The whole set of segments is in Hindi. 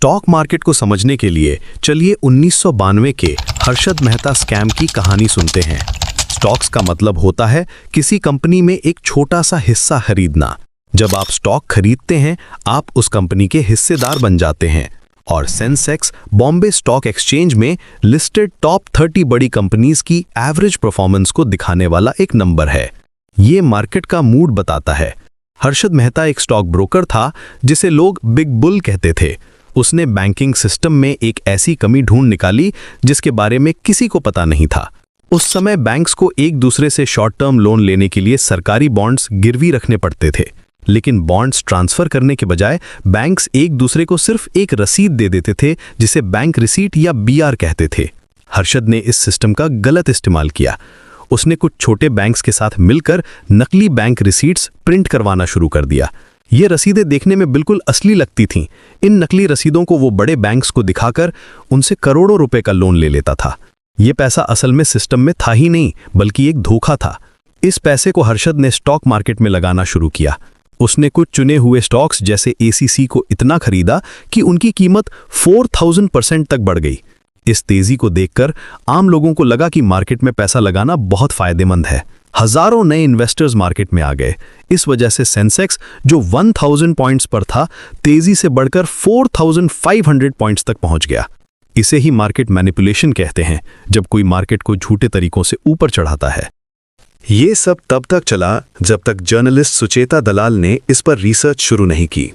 स्टॉक मार्केट को समझने के लिए चलिए 1992 के हर्षद मेहता स्कैम की कहानी सुनते हैं। स्टॉक्स का मतलब होता है किसी कंपनी में एक छोटा सा हिस्सा खरीदना। जब आप स्टॉक खरीदते हैं, आप उस कंपनी के हिस्सेदार बन जाते हैं। और सेंसेक्स बॉम्बे स्टॉक एक्सचेंज में लिस्टेड टॉप 30 बड़ी कंपनीज की एवरेज परफॉर्मेंस को दिखाने वाला एक नंबर है। ये मार्केट का मूड बताता है। हर्षद मेहता एक स्टॉक ब्रोकर था जिसे लोग बिग बुल कहते थे। उसने बैंकिंग सिस्टम में एक ऐसी कमी ढूंढ निकाली जिसके बारे में किसी को पता नहीं था। उस समय बैंक्स को एक दूसरे से शॉर्ट टर्म लोन लेने के लिए सरकारी बॉन्ड्स गिरवी रखने पड़ते थे, लेकिन बॉन्ड्स ट्रांसफर करने के बजाय बैंक्स एक दूसरे को सिर्फ एक रसीद दे देते थे जिसे बैंक रिसीट या बीआर कहते थे। हर्षद ने इस सिस्टम का गलत इस्तेमाल किया। उसने कुछ छोटे बैंक्स के साथ मिलकर नकली बैंक रिसीट्स प्रिंट करवाना शुरू कर दिया। ये रसीदें देखने में बिल्कुल असली लगती थीं। इन नकली रसीदों को वो बड़े बैंक्स को दिखाकर उनसे करोड़ों रुपए का लोन ले लेता था। ये पैसा असल में सिस्टम में था ही नहीं, बल्कि एक धोखा था। इस पैसे को हर्षद ने स्टॉक मार्केट में लगाना शुरू किया। उसने कुछ चुने हुए स्टॉक्स जैसे एसीसी को इतना खरीदा कि उनकी कीमत 4000% तक बढ़ गई। इस तेजी को देखकर आम लोगों को लगा कि मार्केट में पैसा लगाना बहुत फायदेमंद है। हजारों नए इन्वेस्टर्स मार्केट में आ गए। इस वजह से सेंसेक्स जो 1000 पॉइंट्स पर था, तेजी से बढ़कर 4500 पॉइंट्स तक पहुंच गया। इसे ही मार्केट मैनिपुलेशन कहते हैं, जब कोई मार्केट को झूठे तरीकों से ऊपर चढ़ाता है। ये सब तब तक चला जब तक जर्नलिस्ट सुचेता दलाल ने इस पर रिसर्च शुरू नहीं की।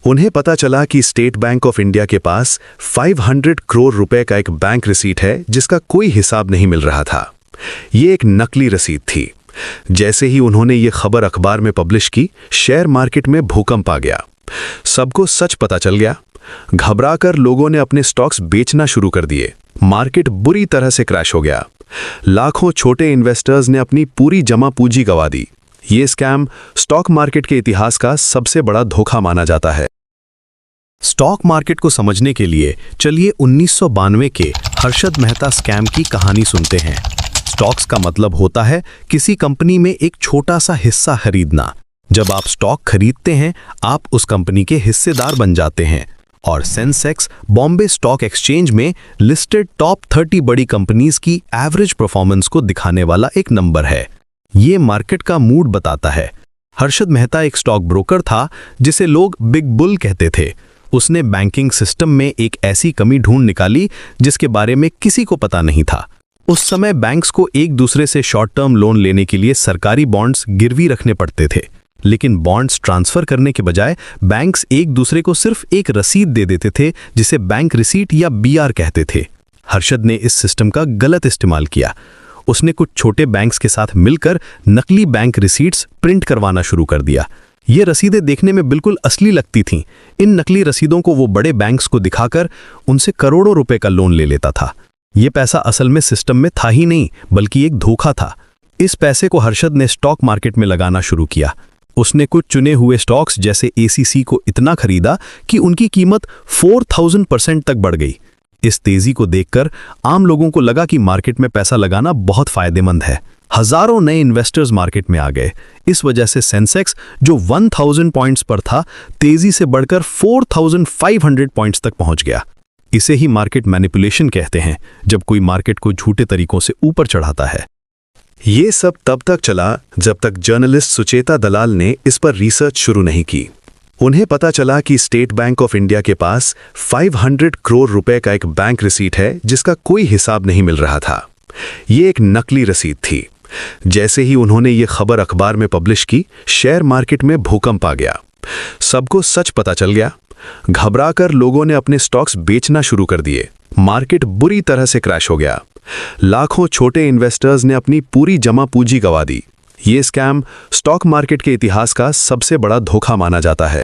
उन्हें पता चला कि स्टेट बैंक ऑफ इंडिया के पास 500 करोड़ रुपए का एक बैंक रिसीट है जिसका कोई हिसाब नहीं मिल रहा था। ये एक नकली रसीद थी। जैसे ही उन्होंने ये खबर अखबार में पब्लिश की, शेयर मार्केट में भूकंप आ गया। सबको सच पता चल गया। घबराकर लोगों ने अपने स्टॉक्स बेचना शुरू कर दिए। मार्केट बुरी तरह से क्रैश हो गया। लाखों छोटे इन्वेस्टर्स ने अपनी पूरी जमा पूंजी गंवा दी। ये स्कैम स्टॉक मार्केट के इतिहास का सबसे बड़ा धोखा माना जाता है। स्टॉक मार्केट को समझने के लिए चलिए 1992 के हर्षद मेहता स्कैम की कहानी सुनते हैं। स्टॉक्स का मतलब होता है किसी कंपनी में एक छोटा सा हिस्सा खरीदना। जब आप स्टॉक खरीदते हैं, आप उस कंपनी के हिस्सेदार बन जाते हैं। और सेंसेक्स बॉम्बे स्टॉक एक्सचेंज में लिस्टेड टॉप 30 बड़ी कंपनीज की एवरेज परफॉर्मेंस को दिखाने वाला एक नंबर है। ये मार्केट का मूड बताता है। हर्षद मेहता एक स्टॉक ब्रोकर था जिसे लोग बिग बुल कहते थे। उसने बैंकिंग सिस्टम में एक ऐसी कमी ढूंढ निकाली जिसके बारे में किसी को पता नहीं था। उस समय बैंक्स को एक दूसरे से शॉर्ट टर्म लोन लेने के लिए सरकारी बॉन्ड्स गिरवी रखने पड़ते थे, लेकिन बॉन्ड्स ट्रांसफर करने के बजाय बैंक्स एक दूसरे को सिर्फ एक रसीद दे देते थे जिसे बैंक रिसीट या बीआर कहते थे। हर्षद ने इस सिस्टम का गलत इस्तेमाल किया। उसने कुछ छोटे बैंक्स के साथ मिलकर नकली बैंक रिसीट्स प्रिंट करवाना शुरू कर दिया। ये रसीदें देखने में बिल्कुल असली लगती थीं। इन नकली रसीदों को वो बड़े बैंक्स को दिखाकर उनसे करोड़ों रुपए का लोन ले लेता था। ये पैसा असल में सिस्टम में था ही नहीं, बल्कि एक धोखा था। इस पैसे को हर्षद ने स्टॉक मार्केट में लगाना शुरू किया। उसने कुछ चुने हुए स्टॉक्स जैसे एसीसी को इतना खरीदा कि उनकी कीमत 4000% तक बढ़ गई। इस तेजी को देखकर आम लोगों को लगा कि मार्केट में पैसा लगाना बहुत फायदेमंद है। हजारों नए इन्वेस्टर्स मार्केट में आ गए। इस वजह से सेंसेक्स जो 1000 पॉइंट्स पर था, तेजी से बढ़कर 4500 पॉइंट्स तक पहुंच गया। इसे ही मार्केट मैनिपुलेशन कहते हैं, जब कोई मार्केट को झूठे तरीकों से ऊपर चढ़ाता है। ये सब तब तक चला जब तक जर्नलिस्ट सुचेता दलाल ने इस पर रिसर्च शुरू नहीं की। उन्हें पता चला कि स्टेट बैंक ऑफ इंडिया के पास 500 करोड़ रुपए का एक बैंक रिसीट है जिसका कोई हिसाब नहीं मिल रहा था। ये एक नकली रसीद थी। जैसे ही उन्होंने ये खबर अखबार में पब्लिश की, शेयर मार्केट में भूकंप आ गया। सबको सच पता चल गया। घबराकर लोगों ने अपने स्टॉक्स बेचना शुरू कर दिए। मार्केट बुरी तरह से क्रैश हो गया। लाखों छोटे इन्वेस्टर्स ने अपनी पूरी जमा पूंजी गंवा दी। ये स्कैम स्टॉक मार्केट के इतिहास का सबसे बड़ा धोखा माना जाता है।